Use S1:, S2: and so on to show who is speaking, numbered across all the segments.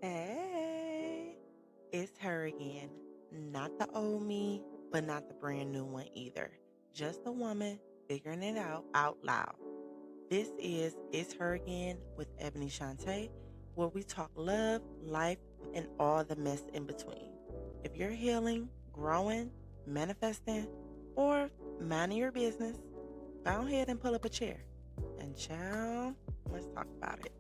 S1: Hey, it's her again. Not the old me, but not the brand new one either. Just a woman figuring it out loud. This is It's Her Again with Ebony Shantae, where we talk love, life, and all the mess in between. If you're healing, growing, manifesting, or minding your business, go ahead and pull up a chair. And child, let's talk about it.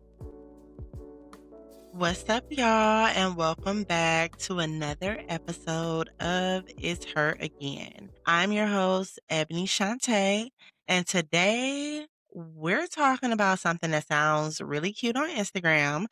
S1: What's up, y'all, and welcome back to another episode of It's Her Again. I'm your host, Ebony Shantae, and today we're talking about something that sounds really cute on Instagram,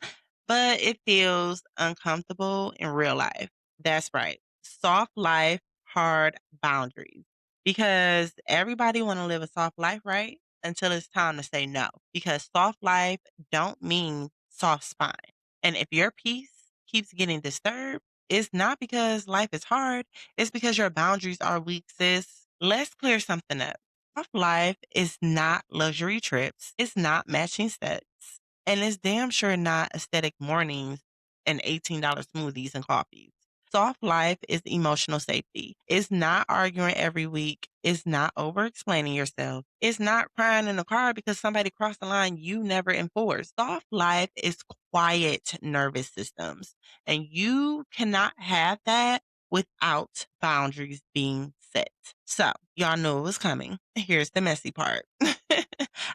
S1: but it feels uncomfortable in real life. That's right. Soft life, hard boundaries. Because everybody want to live a soft life, right? Until it's time to say no. Because soft life don't mean soft spine. And if your peace keeps getting disturbed, it's not because life is hard, it's because your boundaries are weak, sis. Let's clear something up. Rough life is not luxury trips, it's not matching sets, and it's damn sure not aesthetic mornings and $18 smoothies and coffees. Soft life is emotional safety. It's not arguing every week. It's not over explaining yourself. It's not crying in the car because somebody crossed the line you never enforced. Soft life is quiet nervous systems. And you cannot have that without boundaries being set. So, y'all know it was coming. Here's the messy part.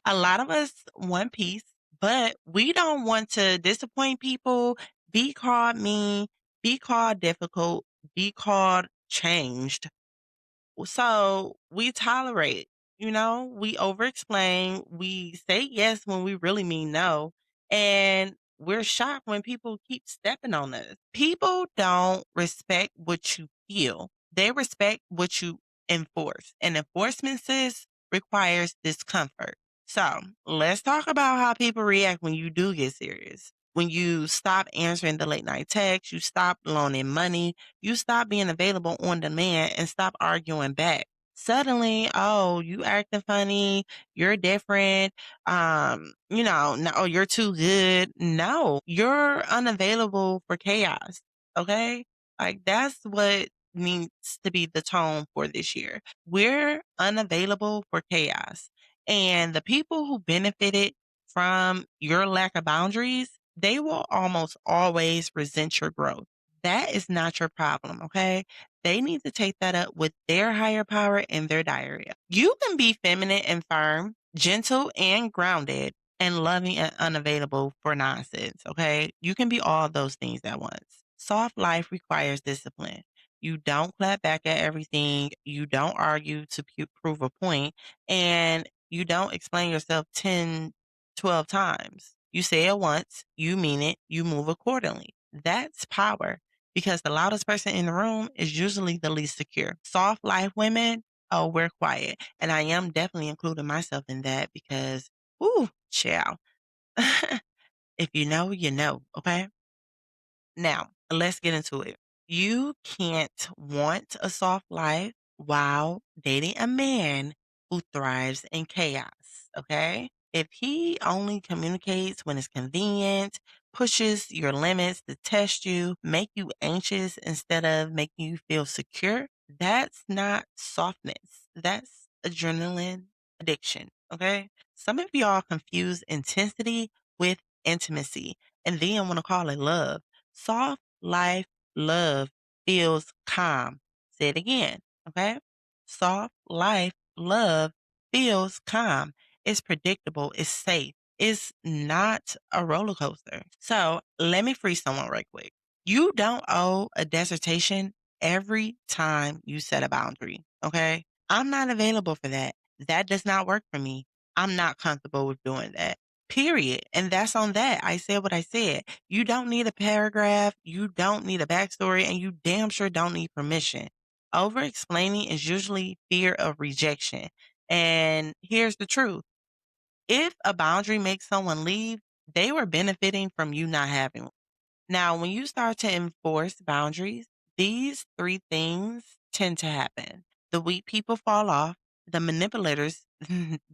S1: A lot of us want peace, but we don't want to disappoint people, be called mean, be called difficult, be called changed. So we tolerate, we over explain, we say yes when we really mean no, and we're shocked when people keep stepping on us. People don't respect what you feel, they respect what you enforce. And enforcement, sis, requires discomfort. So let's talk about how people react when you do get serious. When you stop answering the late night texts, you stop loaning money, you stop being available on demand and stop arguing back. Suddenly, oh, you acting funny, you're different, no, you're too good. No, you're unavailable for chaos. Okay? Like that's what needs to be the tone for this year. We're unavailable for chaos. And the people who benefited from your lack of boundaries, they will almost always resent your growth. That is not your problem, okay? They need to take that up with their higher power in their diary. You can be feminine and firm, gentle and grounded, and loving and unavailable for nonsense, okay? You can be all those things at once. Soft life requires discipline. You don't clap back at everything, you don't argue to prove a point, and you don't explain yourself 10, 12 times. You say it once, you mean it, you move accordingly. That's power because the loudest person in the room is usually the least secure. Soft life women, oh, we're quiet. And I am definitely including myself in that because, ooh, child. If you know, you know, okay? Now, let's get into it. You can't want a soft life while dating a man who thrives in chaos, okay? If he only communicates when it's convenient, pushes your limits to test you, make you anxious instead of making you feel secure, that's not softness. That's adrenaline addiction, okay? Some of y'all confuse intensity with intimacy and then want to call it love. Soft life love feels calm. Say it again, okay? Soft life love feels calm. It's predictable. It's safe. It's not a roller coaster. So let me free someone right quick. You don't owe a dissertation every time you set a boundary, okay? I'm not available for that. That does not work for me. I'm not comfortable with doing that. Period. And that's on that. I said what I said. You don't need a paragraph, you don't need a backstory, and you damn sure don't need permission. Over explaining is usually fear of rejection. And here's the truth, if a boundary makes someone leave, they were benefiting from you not having one. Now, when you start to enforce boundaries, these three things tend to happen. The weak people fall off, the manipulators,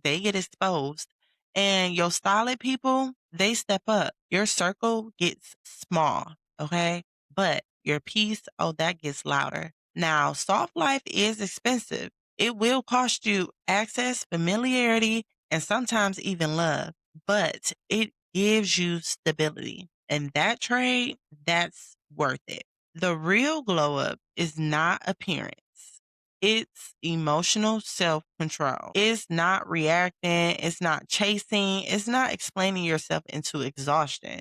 S1: they get exposed, and your solid people, they step up. Your circle gets small. okay? But your peace, oh, that gets louder. Now, soft life is expensive. It will cost you access, familiarity, and sometimes even love, but it gives you stability. And that trade, that's worth it. The real glow up is not appearance. It's emotional self control. It's not reacting. It's not chasing. It's not explaining yourself into exhaustion.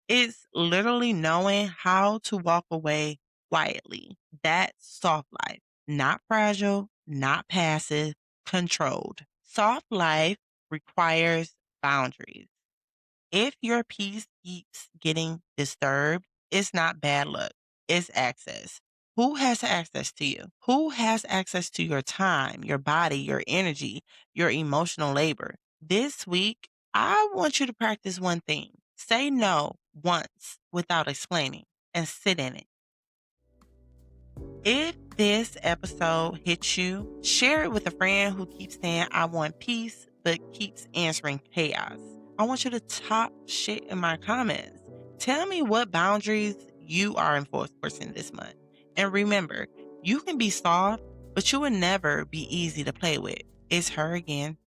S1: It's literally knowing how to walk away quietly. That's soft life, not fragile, not passive, controlled. Soft life requires boundaries. If your peace keeps getting disturbed, it's not bad luck, it's access. Who has access to you? Who has access to your time, your body, your energy, your emotional labor? This week, I want you to practice one thing: say no once without explaining and sit in it. If this episode hits you, share it with a friend who keeps saying, I want peace, but keeps answering chaos. I want you to top shit in my comments. Tell me what boundaries you are enforcing this month. And remember, you can be soft, but you will never be easy to play with. It's her again.